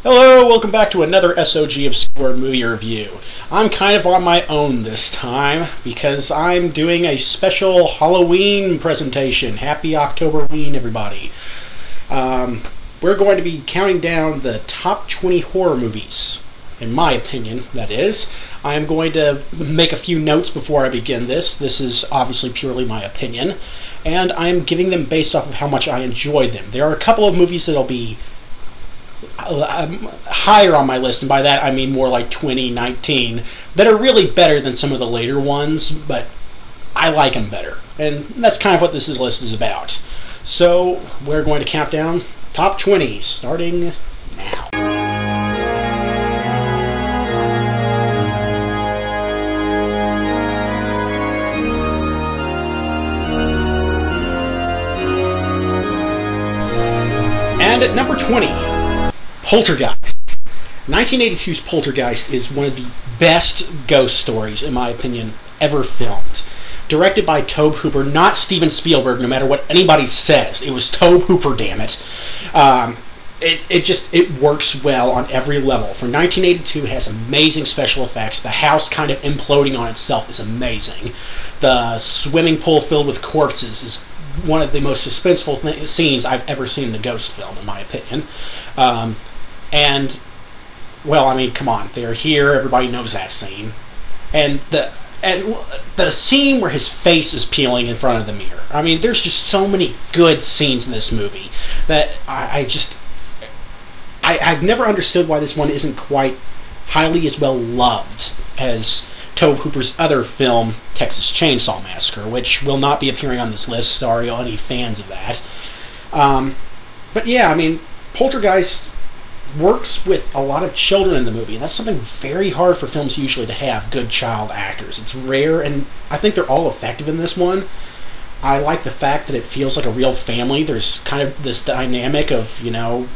Hello, welcome back to another SOG Obscure movie review. I'm kind of on my own this time because I'm doing a special Halloween presentation. Happy Octoberween, everybody. We're going to be counting down the top 20 horror movies, in my opinion, that is. I am going to make a few notes before I begin this. This is obviously purely my opinion, and I am giving them based off of how much I enjoyed them. There are a couple of movies that'll be higher on my list, and by that I mean more like 2019, that are really better than some of the later ones, but I like them better. And that's kind of what this list is about. So we're going to count down top 20, starting now. And at number 20, Poltergeist. 1982's Poltergeist is one of the best ghost stories, in my opinion, ever filmed. Directed by Tobe Hooper, not Steven Spielberg, no matter what anybody says. It was Tobe Hooper, damn it. It works well on every level. For 1982, it has amazing special effects. The house kind of imploding on itself is amazing. The swimming pool filled with corpses is one of the most suspenseful scenes I've ever seen in a ghost film, in my opinion. And, well, I mean, come on, they're here, everybody knows that scene. And the scene where his face is peeling in front of the mirror. I mean, there's just so many good scenes in this movie that I've never understood why this one isn't quite highly as well loved as Tobe Hooper's other film, Texas Chainsaw Massacre, which will not be appearing on this list. Sorry, any fans of that. But yeah, I mean, Poltergeist works with a lot of children in the movie, and that's something very hard for films usually to have, good child actors. It's rare, and I think they're all effective in this one. I like the fact that it feels like a real family. There's kind of this dynamic of, you know,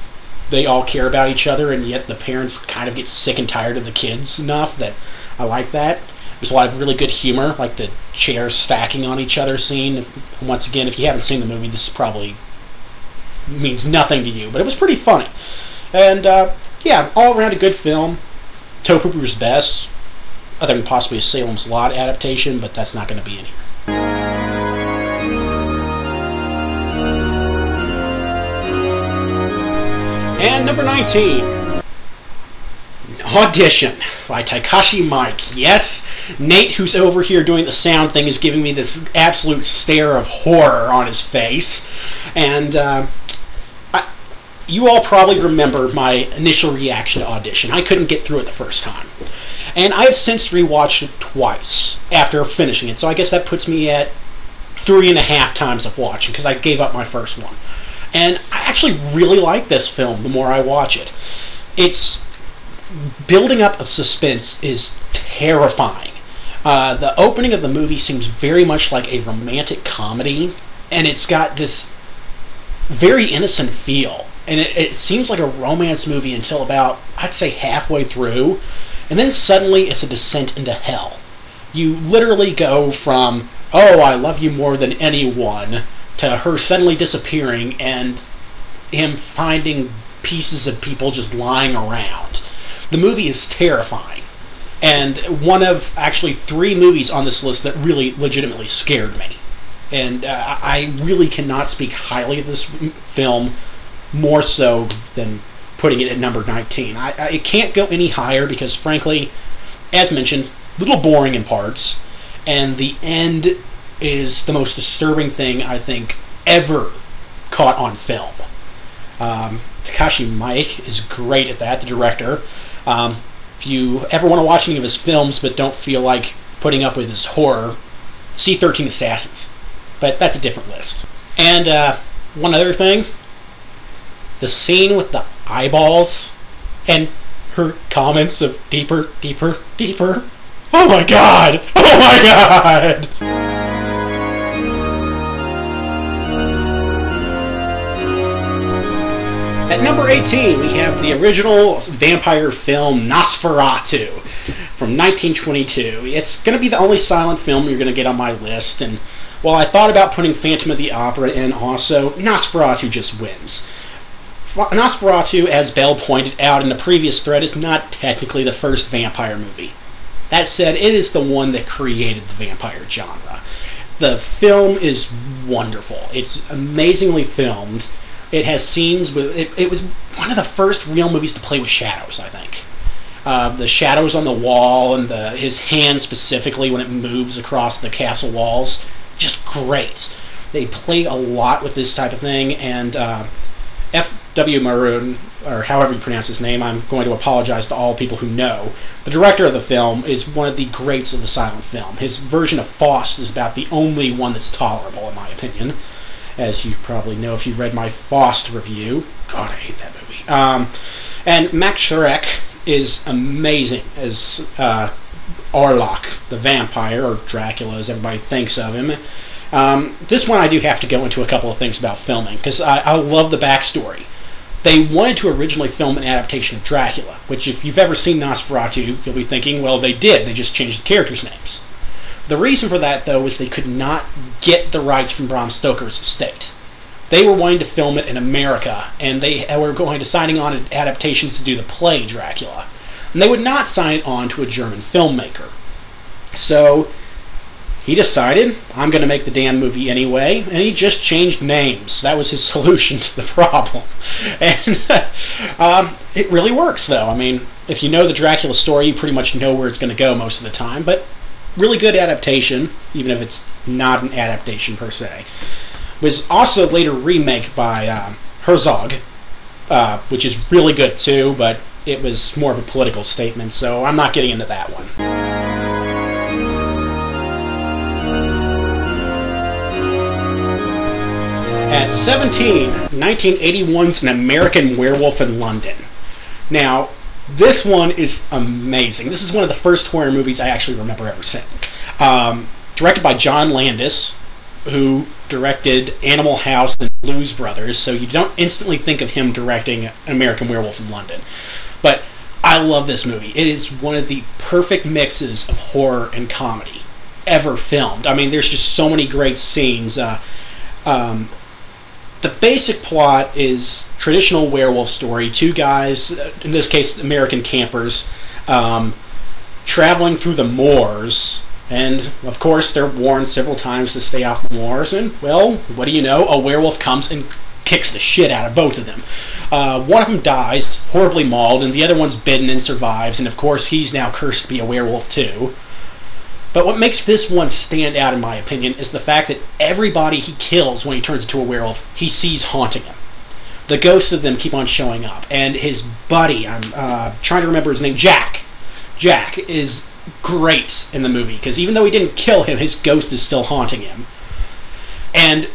they all care about each other, and yet the parents kind of get sick and tired of the kids enough that I like that. There's a lot of really good humor, like the chairs stacking on each other scene. Once again, if you haven't seen the movie, this probably means nothing to you, but it was pretty funny. And, yeah, all around a good film. Tobe Hooper's best, other than possibly a Salem's Lot adaptation, but that's not going to be in here. And number 19, Audition by Takashi Miike. Yes, Nate, who's over here doing the sound thing, is giving me this absolute stare of horror on his face. And, you all probably remember my initial reaction to Audition. I couldn't get through it the first time. And I've since rewatched it twice after finishing it, so I guess that puts me at 3.5 times of watching, because I gave up my first one. And I actually really like this film the more I watch it. Its building up of suspense is terrifying. The opening of the movie seems very much like a romantic comedy, and it's got this very innocent feel. And it seems like a romance movie until about, I'd say, halfway through. And then suddenly it's a descent into hell. You literally go from, oh, I love you more than anyone, to her suddenly disappearing and him finding pieces of people just lying around. The movie is terrifying. And one of actually 3 movies on this list that really legitimately scared me. And I really cannot speak highly of this film, more so than putting it at number 19. It can't go any higher because, frankly, as mentioned, a little boring in parts, and the end is the most disturbing thing I think ever caught on film. Takashi Miike is great at that, the director. If you ever want to watch any of his films but don't feel like putting up with his horror, see 13 Assassins. But that's a different list. And one other thing, the scene with the eyeballs and her comments of deeper, deeper, deeper. Oh my god! Oh my god! At number 18, we have the original vampire film Nosferatu from 1922. It's going to be the only silent film you're going to get on my list, and while I thought about putting Phantom of the Opera in also, Nosferatu just wins. Nosferatu, as Bell pointed out in the previous thread, is not technically the first vampire movie. That said, it is the one that created the vampire genre. The film is wonderful. It's amazingly filmed. It has scenes with... It was one of the first real movies to play with shadows, I think. The shadows on the wall and his hand specifically when it moves across the castle walls. Just great. They played a lot with this type of thing, and F.W. Maroon, or however you pronounce his name, I'm going to apologize to all people who know. The director of the film is one of the greats of the silent film. His version of Faust is about the only one that's tolerable, in my opinion. As you probably know if you've read my Faust review. God, I hate that movie. And Max Schreck is amazing as Orlok, the vampire, or Dracula as everybody thinks of him. This one I do have to go into a couple of things about filming, because I love the backstory. They wanted to originally film an adaptation of Dracula, which if you've ever seen Nosferatu, you'll be thinking, well, they did. They just changed the characters' names. The reason for that, though, was they could not get the rights from Bram Stoker's estate. They were wanting to film it in America, and they were going to signing on adaptations to do the play Dracula. And they would not sign it on to a German filmmaker. So he decided, I'm going to make the damn movie anyway, and he just changed names. That was his solution to the problem. And it really works, though. I mean, if you know the Dracula story, you pretty much know where it's going to go most of the time, but really good adaptation, even if it's not an adaptation per se. Was also later remade by Herzog, which is really good too, but it was more of a political statement, so I'm not getting into that one. At 17, 1981's An American Werewolf in London. Now, this one is amazing. This is one of the first horror movies I actually remember ever seeing. Directed by John Landis, who directed Animal House and Blues Brothers, so you don't instantly think of him directing An American Werewolf in London. But I love this movie. It is one of the perfect mixes of horror and comedy ever filmed. I mean, there's just so many great scenes. The basic plot is traditional werewolf story. Two guys, in this case American campers, traveling through the moors. And, of course, they're warned several times to stay off the moors. And, well, what do you know? A werewolf comes and kicks the shit out of both of them. One of them dies, horribly mauled, and the other one's bitten and survives. And, of course, he's now cursed to be a werewolf, too. But what makes this one stand out, in my opinion, is the fact that everybody he kills when he turns into a werewolf, he sees haunting him. The ghosts of them keep on showing up. And his buddy, I'm trying to remember his name, Jack. Jack is great in the movie, because even though he didn't kill him, his ghost is still haunting him. And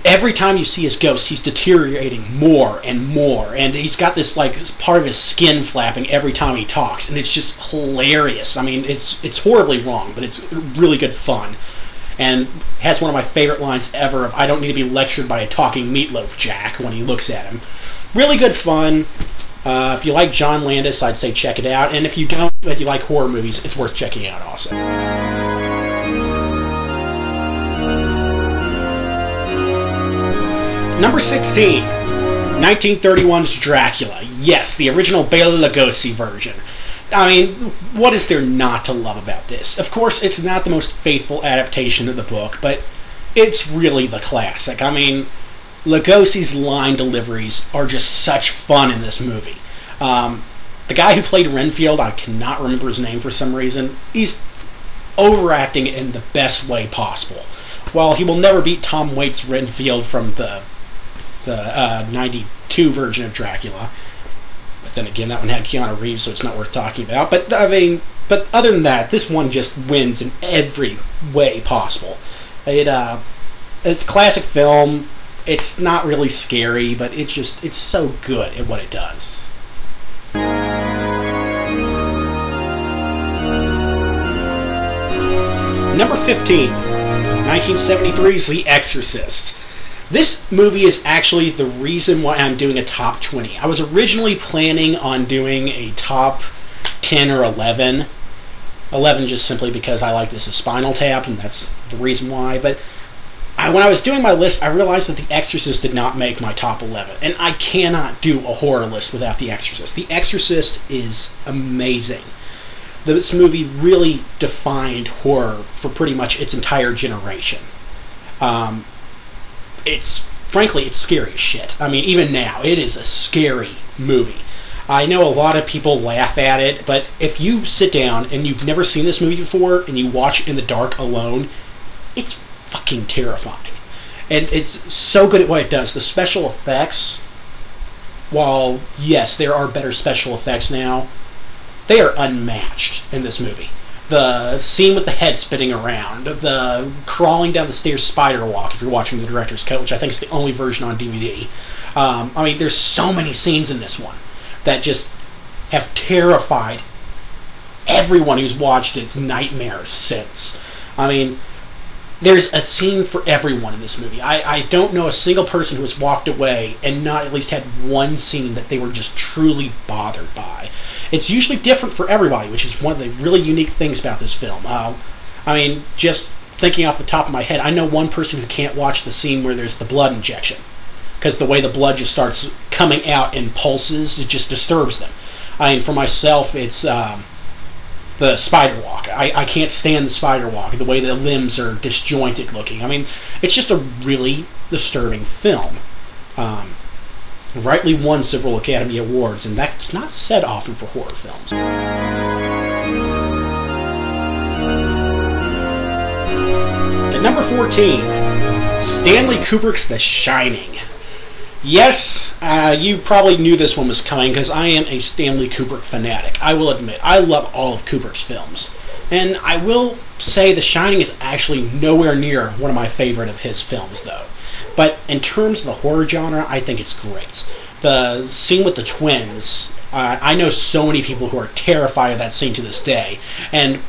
every time you see his ghost, he's deteriorating more and more, and he's got this part of his skin flapping every time he talks, and it's just hilarious. I mean, it's horribly wrong, but it's really good fun, and has one of my favorite lines ever of, "I don't need to be lectured by a talking meatloaf, Jack," when he looks at him. Really good fun. If you like John Landis, I'd say check it out. And if you don't, but you like horror movies, it's worth checking out also. Number 16, 1931's Dracula. Yes, the original Bela Lugosi version. I mean, what is there not to love about this? Of course, it's not the most faithful adaptation of the book, but it's really the classic. I mean, Lugosi's line deliveries are just such fun in this movie. The guy who played Renfield, I cannot remember his name for some reason, he's overacting in the best way possible. While he will never beat Tom Waits' Renfield from the 92 version of Dracula. But then again, that one had Keanu Reeves, so it's not worth talking about. But I mean, but other than that, this one just wins in every way possible. It's classic film. It's not really scary, but it's so good at what it does. Number 15, 1973's The Exorcist. This movie is actually the reason why I'm doing a top 20. I was originally planning on doing a top 10 or 11. 11 just simply because I like this as Spinal Tap, and that's the reason why, but when I was doing my list, I realized that The Exorcist did not make my top 11. And I cannot do a horror list without The Exorcist. The Exorcist is amazing. This movie really defined horror for pretty much its entire generation. Frankly, it's scary as shit. I mean, even now, it is a scary movie. I know a lot of people laugh at it, but if you sit down and you've never seen this movie before and you watch it in the dark alone, it's fucking terrifying. And it's so good at what it does. The special effects, while, yes, there are better special effects now, they are unmatched in this movie. The scene with the head spinning around, the crawling down the stairs spider walk, if you're watching the director's cut, which I think is the only version on DVD. I mean, there's so many scenes in this one that just have terrified everyone who's watched its nightmares since. I mean, there's a scene for everyone in this movie. I don't know a single person who has walked away and not at least had one scene that they were just truly bothered by. It's usually different for everybody, which is one of the really unique things about this film. I mean, just thinking off the top of my head, I know one person who can't watch the scene where there's the blood injection, because the way the blood just starts coming out in pulses, it just disturbs them. I mean, for myself, it's the spider walk. I can't stand the spider walk, the way the limbs are disjointed looking. I mean, it's just a really disturbing film. Rightly won several Academy Awards, and that's not said often for horror films. At number 14, Stanley Kubrick's The Shining. Yes, you probably knew this one was coming because I am a Stanley Kubrick fanatic. I will admit, I love all of Kubrick's films. And I will say The Shining is actually nowhere near one of my favorite of his films, though. But in terms of the horror genre, I think it's great. The scene with the twins, I know so many people who are terrified of that scene to this day. And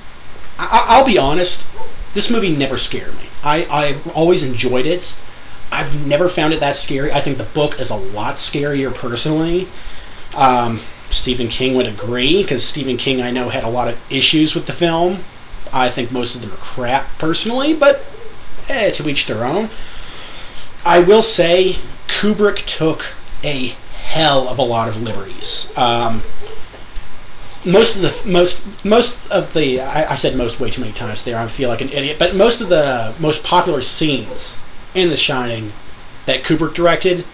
I'll be honest, this movie never scared me. I've always enjoyed it. I've never found it that scary. I think the book is a lot scarier personally. Stephen King would agree, because Stephen King, I know, had a lot of issues with the film. I think most of them are crap personally, but to each their own. I will say Kubrick took a hell of a lot of liberties. Most of the I said most way too many times there. I feel like an idiot. But most of the most popular scenes in The Shining that Kubrick directed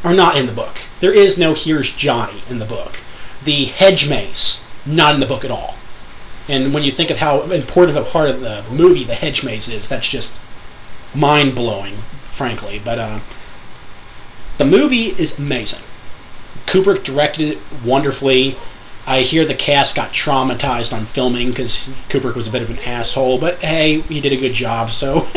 are not in the book. There is no "Here's Johnny" in the book. The hedge maze, not in the book at all. And when you think of how important of a part of the movie the hedge maze is, that's just mind-blowing, frankly. But the movie is amazing. Kubrick directed it wonderfully. I hear the cast got traumatized on filming because Kubrick was a bit of an asshole, but hey, he did a good job, so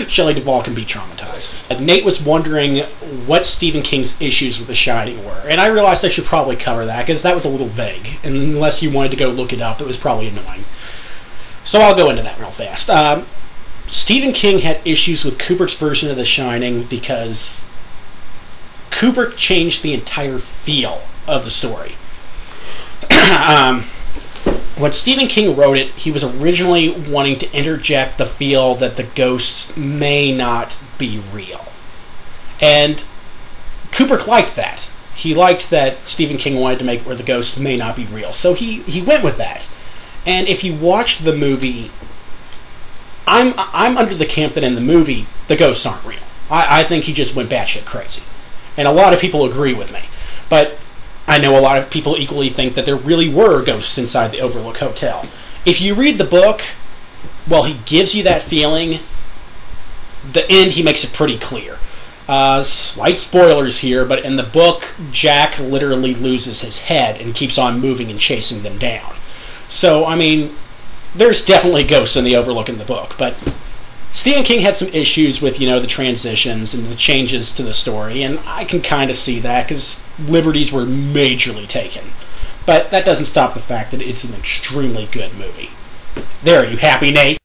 Shelley Duvall can be traumatized. Nate was wondering what Stephen King's issues with The Shining were, and I realized I should probably cover that because that was a little vague, and unless you wanted to go look it up, it was probably annoying. So I'll go into that real fast. Stephen King had issues with Kubrick's version of The Shining because Kubrick changed the entire feel of the story. When Stephen King wrote it, he was originally wanting to interject the feel that the ghosts may not be real. And Kubrick liked that. He liked that Stephen King wanted to make it where the ghosts may not be real. So he went with that. And if you watch the movie, I'm under the camp that in the movie, the ghosts aren't real. I think he just went batshit crazy. And a lot of people agree with me. But I know a lot of people equally think that there really were ghosts inside the Overlook Hotel. If you read the book, well, he gives you that feeling. The end, he makes it pretty clear. Slight spoilers here, but in the book, Jack literally loses his head and keeps on moving and chasing them down. So, I mean, there's definitely ghosts in the Overlook in the book, but Stephen King had some issues with, the transitions and the changes to the story, and I can kind of see that, because liberties were majorly taken. But that doesn't stop the fact that it's an extremely good movie. There, are you happy, Nate?